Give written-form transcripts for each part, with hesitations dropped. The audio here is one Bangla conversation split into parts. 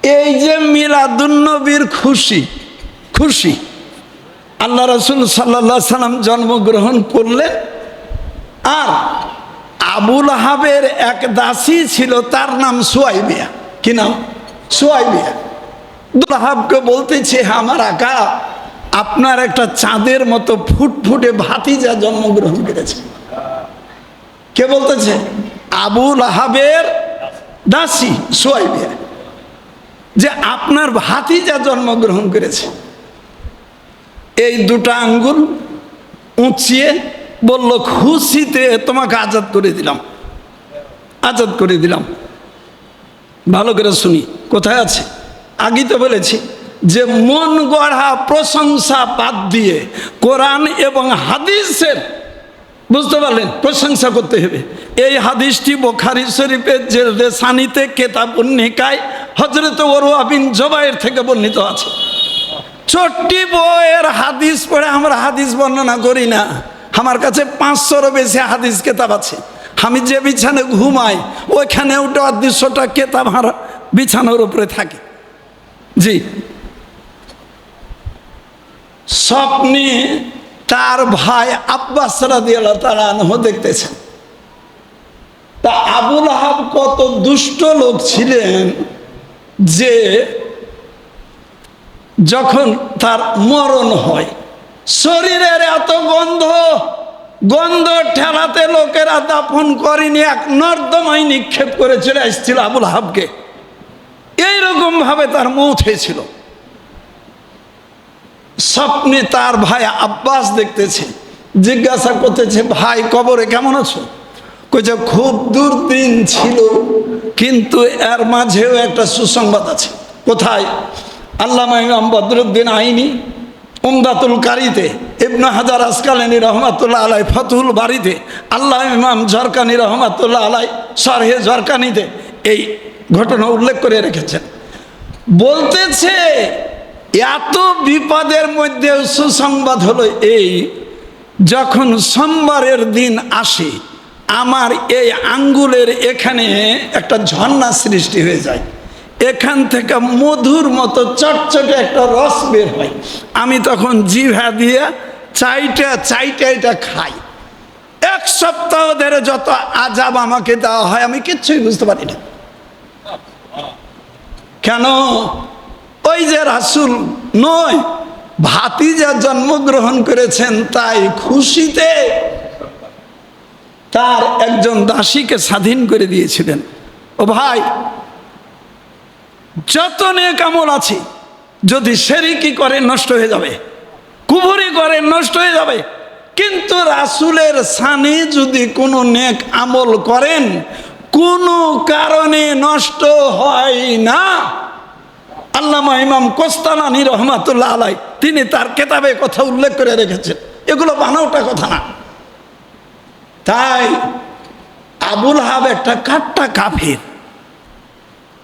এই যে মিলাদুন্নবীর খুশি খুশি আল্লাহ রাসূল সাল্লাল্লাহু আলাইহি সাল্লাম জন্মগ্রহণ করলেন, আর আবুল আহাবের এক দাসী ছিল, তার নাম সুয়াইবিয়া। কি নাম? সুয়াইবিয়া। আবুল আহাবকে বলতেছে, আমার আকা, আপনার একটা চাঁদের মতো ফুটফুটে ভাতিজা জন্মগ্রহণ করেছে। কে বলতেছে? আবুল আহাবের দাসী সুয়াইবিয়া, যে আপনার ভাতিজা জন্মগ্রহণ করেছে। এই দুটা আঙ্গুল উঁচিয়ে বলল, খুশিতে তোমাকে আজাদ করে দিলাম, আজাদ করে দিলাম। ভালো করে শুনি, কোথায় আছে? আগেই তো বলেছি যে মন গড়া প্রশংসা বাদ দিয়ে কোরআন এবং হাদিসের, বুঝতে পারলেন, প্রশংসা করতে হবে। এই হাদিসটি বুখারী শরীফের জেলদে সানিতে কেতাবুন নিকায় হযরত উরওয়া বিন জুবাইর থেকে বর্ণিত আছে। ছোট্টি বইয়ের হাদিস পড়ে আমরা হাদিস বর্ণনা করি না। আমার কাছে 500-এরও বেশি হাদিস কেতাব আছে। আমি যে বিছানে ঘুমাই ওইখানে ওটা 200টা কেতাব আমার বিছানার উপরে থাকে। জি, স্বপ্নে তার ভাই আব্বাস রাদিয়াল্লাহু তাআলা আনহু দেখতেছেন। তা আবুল আহাব কত দুষ্ট লোক ছিলেন যে যখন তার মরণ হয়, শরীরের এত গন্ধ, গন্ধ ঠেলাতে লোকেরা দাফন করেনি, এক নর্দমায় নিক্ষেপ করে চলে আসছিল আবুল আহাবকে। এইরকম ভাবে তার মৌত হয়েছিল। স্বপ্নে তার ভাই আব্বাস দেখতেছে, জিজ্ঞাসা করতেছে, ভাই কবরে কেমন আছো? কইছে, খুব দুর্দিন ছিল, কিন্তু এর মাঝেও একটা সুসংবাদ আছে। কোথায়? আল্লামা ইমাম বদরুদ্দিন আইনি উমদাতুল কারিতে, ইবনে হাজার আসকালানী রহমাতুল্লাহ আলাই ফতুল বারিতে, আল্লাহ ইমাম জরকানি রহমাতুল্লাহ আলাই শরহে জরকানিতে এই ঘটনা উল্লেখ করে রেখেছেন। বলতেছে, এত বিপদের মধ্যে সুসংবাদ হলো এই, যখন সোমবারের দিন আসে আমার এই আঙ্গুলের এখানে একটা ঝর্ণা সৃষ্টি হয়ে যায়, এখান থেকে মধুর মতো চটচটে একটা রস বের হয়। আমি তখন জিভা দিয়ে চাইটা চাইটা এটা খাই। 1 সপ্তাহ ধরে যত আজাব আমাকে দেওয়া হয় আমি কিচ্ছুই বুঝতে পারি না। কেন? ওই যে রাসূল নয়, ভাতিজা জন্মগ্রহণ করেছেন, তাই খুশিতে তার একজন দাসীকে স্বাধীন করে দিয়েছিলেন। ও ভাই, যত নেক আমল আছে, যদি শিরকি করে নষ্ট হয়ে যাবে, কুফরি করে নষ্ট হয়ে যাবে, কিন্তু রাসূলের শানে যদি কোনো নেক আমল করেন কোনো কারণে নষ্ট হয় না। আল্লামা ইমাম কোস্তালানী রহমাতুল্লাহ আলাই তিনি তার কেতাবে কথা উল্লেখ করে রেখেছেন, এগুলো বানাওটা কথা না। তাই আবুল আহাব একটা কাট্টা কাফির,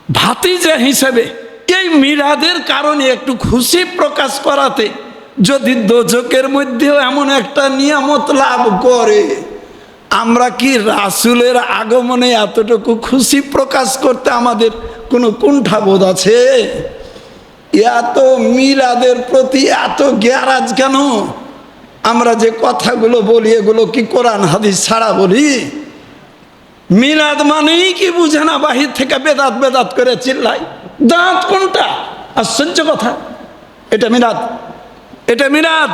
ভাতিজা হিসেবে এই মিলাদের কারণে একটু খুশি প্রকাশ করাতে যদি দোজকের মধ্যেও এমন একটা নিয়ামত লাভ করে, আমরা কি রাসূলের আগমনে এতটুকু খুশি প্রকাশ করতে আমাদের কোনো কুণ্ঠাবোধ আছে? এত মিলাদের প্রতি এত গ্যারাজ কেন? আমরা যে কথাগুলো বলি এগুলো কি কোরআন হাদিস ছাড়া বলি? মিলাদ মানেই কি বুঝে না, বাহির থেকে বেদাত বেদাত করে চিল্লাই। দাঁত কোনটা? আশ্চর্য কথা। এটা মিলাদ, এটা মিলাদ।